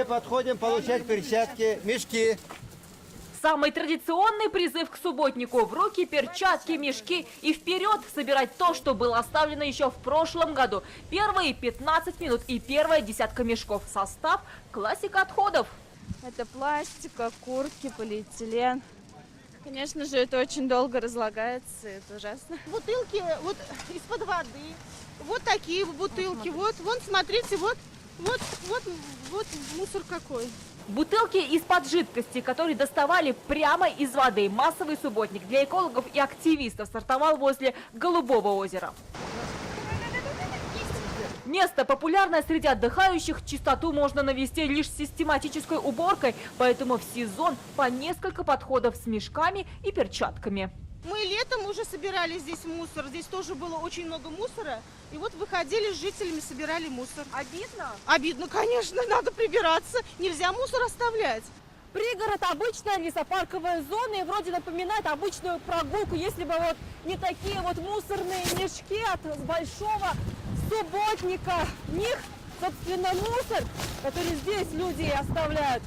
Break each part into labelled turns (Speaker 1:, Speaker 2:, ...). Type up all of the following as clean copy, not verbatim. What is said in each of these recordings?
Speaker 1: подходим получать перчатки, мешки.
Speaker 2: Самый традиционный призыв к субботнику – в руки перчатки, мешки и вперед собирать то, что было оставлено еще в прошлом году. Первые 15 минут и первая десятка мешков. Состав – классика отходов.
Speaker 3: Это пластик, окурки, полиэтилен. Конечно же, это очень долго разлагается, это ужасно.
Speaker 4: Бутылки вот из-под воды, вот такие бутылки, вот, смотрите, вот мусор какой.
Speaker 2: Бутылки из-под жидкости, которые доставали прямо из воды. Массовый субботник для экологов и активистов стартовал возле Голубого озера. Место популярное среди отдыхающих, чистоту можно навести лишь систематической уборкой, поэтому в сезон по несколько подходов с мешками и перчатками.
Speaker 4: Мы летом уже собирали здесь мусор, здесь тоже было очень много мусора. И вот выходили с жителями, собирали мусор.
Speaker 2: Обидно?
Speaker 4: Обидно, конечно, надо прибираться, нельзя мусор оставлять.
Speaker 2: Пригород – обычная лесопарковая зона и вроде напоминает обычную прогулку, если бы вот не такие вот мусорные мешки от большого субботника. В них, собственно, мусор, который здесь люди оставляют.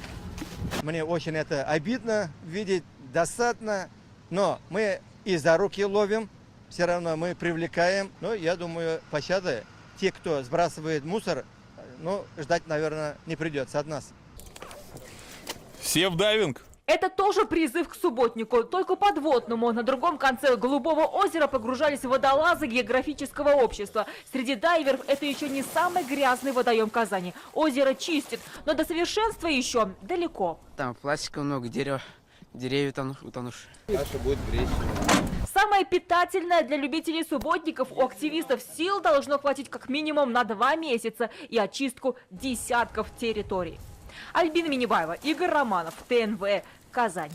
Speaker 1: Мне очень это обидно видеть, досадно, но мы и за руки ловим, все равно мы привлекаем. Но я думаю, пощады те, кто сбрасывает мусор, ну, ждать, наверное, не придется от нас.
Speaker 5: Все в дайвинг.
Speaker 2: Это тоже призыв к субботнику, только подводному. На другом конце Голубого озера погружались водолазы географического общества. Среди дайверов это еще не самый грязный водоем Казани. Озеро чистит, но до совершенства еще далеко.
Speaker 6: Там пластика много, деревья утонувшие.
Speaker 1: Каша будет гречневая.
Speaker 2: Самое питательное для любителей субботников у активистов сил должно хватить как минимум на 2 месяца и очистку десятков территорий. Альбина Минибаева, Игорь Романов, ТНВ, Казань.